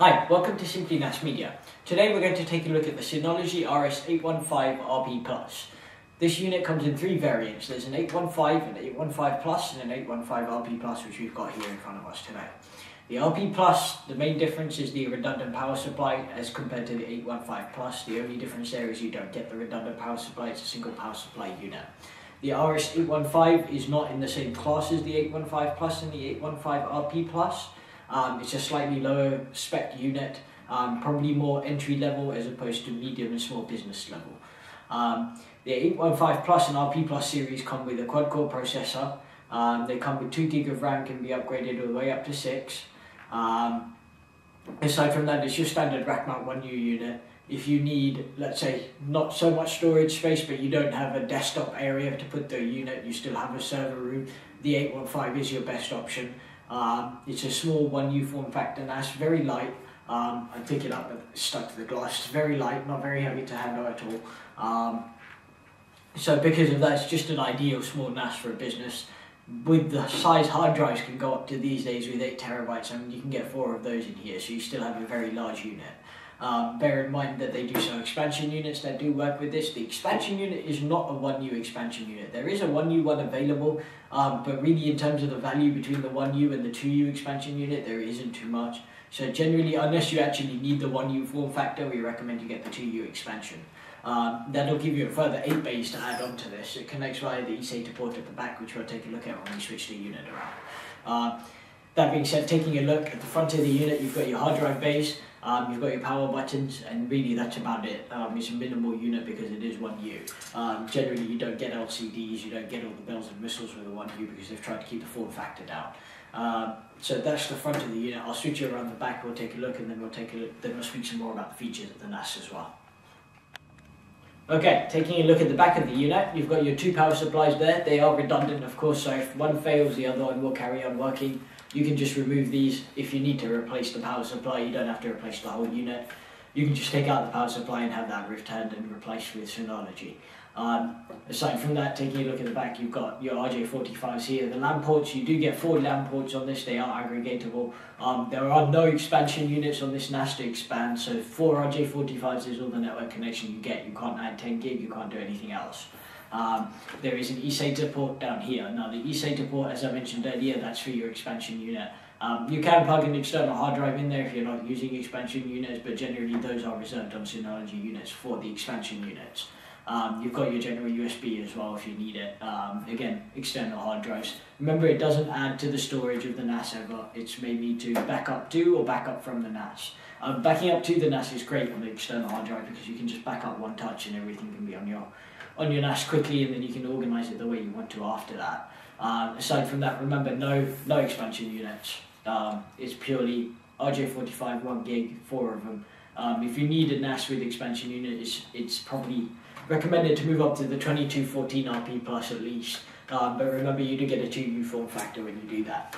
Hi, welcome to SimplyNAS Media. Today we're going to take a look at the Synology RS815RP. This unit comes in three variants. There's an 815, an 815 Plus, and an 815RP Plus, which we've got here in front of us today. The RP Plus, the main difference is the redundant power supply as compared to the 815 Plus. The only difference there is you don't get the redundant power supply, it's a single power supply unit. The RS815 is not in the same class as the 815 Plus and the 815RP Plus. It's a slightly lower spec unit, probably more entry level as opposed to medium and small business level. The 815 Plus and RP Plus series come with a quad-core processor. They come with 2 GB of RAM, can be upgraded all the way up to 6. Aside from that, it's your standard rack mount 1U unit. If you need, let's say, not so much storage space, but you don't have a desktop area to put the unit, you still have a server room, the 815 is your best option. It's a small 1U form factor NAS, very light. I pick it up, but it's stuck to the glass. It's very light, not very heavy to handle at all. So because of that, it's just an ideal small NAS for a business. With the size hard drives can go up to these days with 8 terabytes, and you can get 4 of those in here, so you still have a very large unit. Bear in mind that they do sell expansion units that do work with this. The expansion unit is not a 1U expansion unit. There is a 1U one available, but really in terms of the value between the 1U and the 2U expansion unit, there isn't too much. So generally, unless you actually need the 1U form factor, we recommend you get the 2U expansion. That'll give you a further 8 bays to add on to this. It connects via the Esata Port at the back, which we'll take a look at when we switch the unit around. That being said, taking a look at the front of the unit, you've got your hard drive bays, you've got your power buttons, and really that's about it. It's a minimal unit because it is 1U. Generally you don't get LCDs, you don't get all the bells and whistles with a 1U because they've tried to keep the form factor down. So that's the front of the unit. I'll switch you around the back, we'll take a look, and then we'll speak some more about the features of the NAS as well. Okay, taking a look at the back of the unit, you've got your 2 power supplies there. They are redundant, of course, so if one fails, the other one will carry on working. You can just remove these. If you need to replace the power supply, you don't have to replace the whole unit. You can just take out the power supply and have that returned and replaced with Synology. Aside from that, taking a look at the back, you've got your RJ45s here. The LAN ports, you do get 4 LAN ports on this, they are aggregatable. There are no expansion units on this NAS to expand, so 4 RJ45s is all the network connection you get. You can't add 10 gig, you can't do anything else. There is an Esata port down here. Now the Esata port, as I mentioned earlier, that's for your expansion unit. You can plug an external hard drive in there if you're not using expansion units, but generally those are reserved on Synology units for the expansion units. You've got your general USB as well if you need it. Again, external hard drives. Remember, it doesn't add to the storage of the NAS ever. It's maybe to back up to or back up from the NAS. Backing up to the NAS is great on the external hard drive because you can just back up one touch and everything can be on your NAS quickly, and then you can organize it the way you want to after that. Aside from that, remember, no expansion units. It's purely RJ45, 1 gig, 4 of them. If you need a NAS with expansion unit, it's probably recommended to move up to the 2214RP Plus at least. But remember, you do get a 2U form factor when you do that.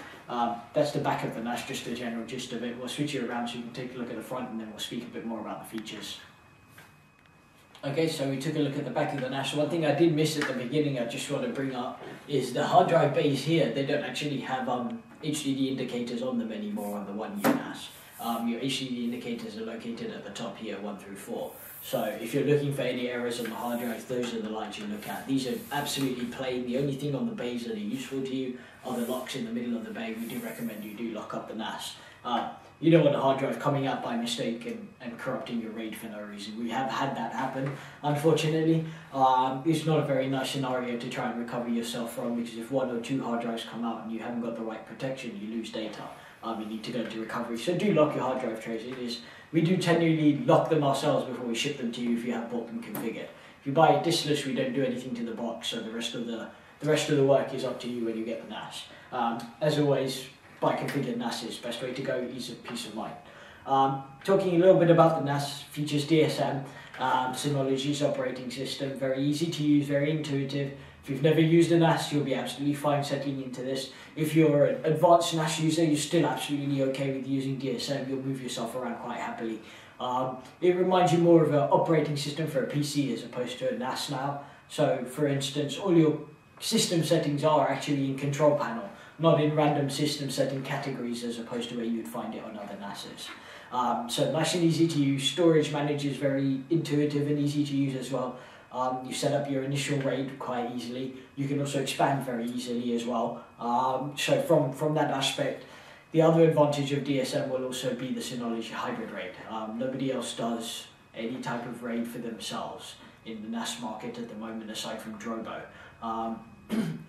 That's the back of the NAS, just the general gist of it. We'll switch it around so you can take a look at the front, and then we'll speak a bit more about the features. Okay, so we took a look at the back of the NAS. One thing I did miss at the beginning I just want to bring up is the hard drive bays here. They don't actually have HDD indicators on them anymore on the 1U NAS. Your HDD indicators are located at the top here, 1 through 4. So if you're looking for any errors on the hard drive, those are the lights you look at. These are absolutely plain. The only thing on the bays that are useful to you are the locks in the middle of the bay. We do recommend you do lock up the NAS. You don't want a hard drive coming out by mistake and corrupting your RAID for no reason. We have had that happen, unfortunately. It's not a very nice scenario to try and recover yourself from, because if 1 or 2 hard drives come out and you haven't got the right protection, you lose data. You need to go into recovery. So do lock your hard drive trays. We do generally lock them ourselves before we ship them to you if you have bought them configured. If you buy it diskless, we don't do anything to the box, so the rest of the work is up to you when you get the NAS. As always, buy configured NAS is the best way to go, ease of peace of mind. Talking a little bit about the NAS, features DSM, Synology's operating system, very easy to use, very intuitive. If you've never used a NAS, you'll be absolutely fine settling into this. If you're an advanced NAS user, you're still absolutely okay with using DSM, you'll move yourself around quite happily. It reminds you more of an operating system for a PC as opposed to a NAS now. So for instance, all your system settings are actually in control panel, not in random system setting categories as opposed to where you'd find it on other NASes. So nice and easy to use. Storage manager is very intuitive and easy to use as well. You set up your initial RAID quite easily. You can also expand very easily as well. So from that aspect, the other advantage of DSM will also be the Synology hybrid RAID. Nobody else does any type of RAID for themselves in the NAS market at the moment, aside from Drobo.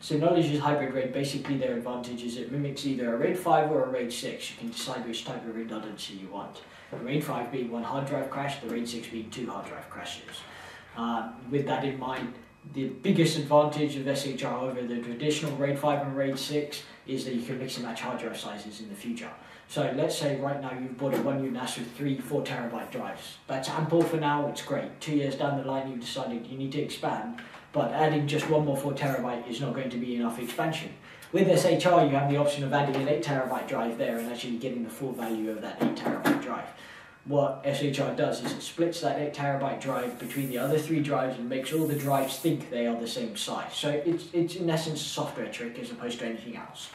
Synology's hybrid RAID, basically their advantage is it mimics either a RAID 5 or a RAID 6. You can decide which type of redundancy you want. The RAID 5 being one hard drive crash, the RAID 6 being two hard drive crashes. With that in mind, the biggest advantage of SHR over the traditional RAID 5 and RAID 6 is that you can mix and match hard drive sizes in the future. So let's say right now you've bought a 1U NAS with 3-4 terabyte drives. That's ample for now, it's great. 2 years down the line you've decided you need to expand, but adding just one more 4 terabyte is not going to be enough expansion. With SHR you have the option of adding an 8 terabyte drive there and actually getting the full value of that 8 terabyte drive. What SHR does is it splits that 8 terabyte drive between the other 3 drives and makes all the drives think they are the same size. So it's in essence a software trick as opposed to anything else.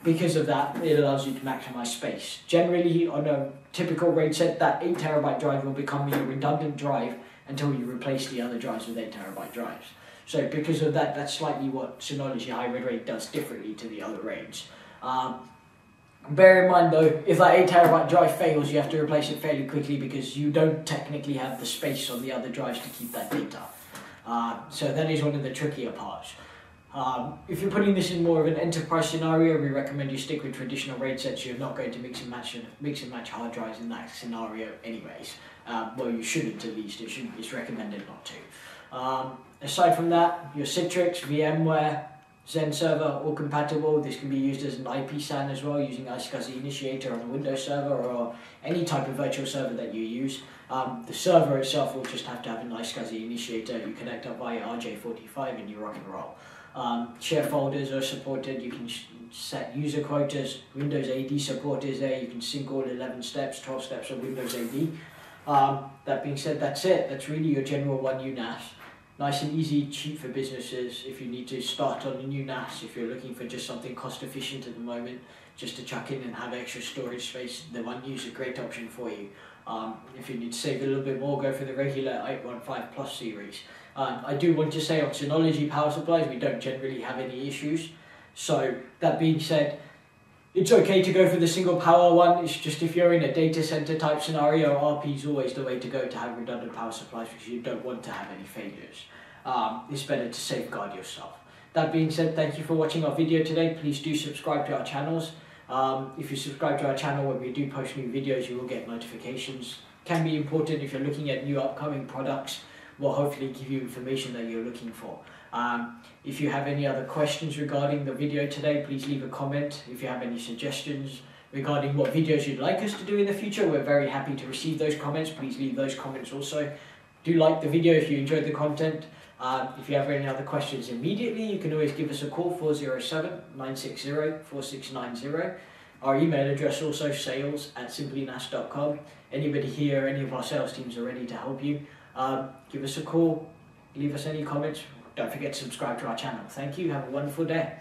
Because of that, it allows you to maximize space. Generally, on a typical RAID set, that 8 terabyte drive will become your redundant drive until you replace the other drives with 8 terabyte drives. So because of that, that's slightly what Synology hybrid RAID does differently to the other RAIDs. Bear in mind though, if that 8 terabyte drive fails, you have to replace it fairly quickly because you don't technically have the space on the other drives to keep that data. So that is one of the trickier parts. If you're putting this in more of an enterprise scenario, we recommend you stick with traditional RAID sets. You're not going to mix and match hard drives in that scenario anyways. Well, you shouldn't at least. It's recommended not to. Aside from that, your Citrix, VMware, Zen server, all compatible. This can be used as an IP SAN as well, using iSCSI initiator on a Windows server or any type of virtual server that you use. The server itself will just have to have an iSCSI initiator. You connect up via RJ45 and you rock and roll. Share folders are supported. You can set user quotas. Windows AD support is there. You can sync all 11 steps, 12 steps of Windows AD. That being said, that's it. That's really your general 1U NAS. Nice and easy, cheap for businesses. If you need to start on a new NAS, if you're looking for just something cost efficient at the moment, just to chuck in and have extra storage space, the 1U is a great option for you. If you need to save a little bit more, go for the regular 815 Plus series. I do want to say on Synology power supplies, we don't generally have any issues. So that being said, it's okay to go for the single power one. It's just if you're in a data center type scenario, RP is always the way to go to have redundant power supplies because you don't want to have any failures. It's better to safeguard yourself. That being said, thank you for watching our video today. Please do subscribe to our channels. If you subscribe to our channel, when we do post new videos, you will get notifications. Can be important if you're looking at new upcoming products. Will hopefully give you information that you're looking for. If you have any other questions regarding the video today, please leave a comment. If you have any suggestions regarding what videos you'd like us to do in the future, we're very happy to receive those comments. Please leave those comments also. Do like the video if you enjoyed the content. If you have any other questions immediately, you can always give us a call, 407-960-4690. Our email address also, sales@simplynas.com. Anybody here, any of our sales teams are ready to help you. Give us a call, leave us any comments. Don't forget to subscribe to our channel. Thank you. Have a wonderful day.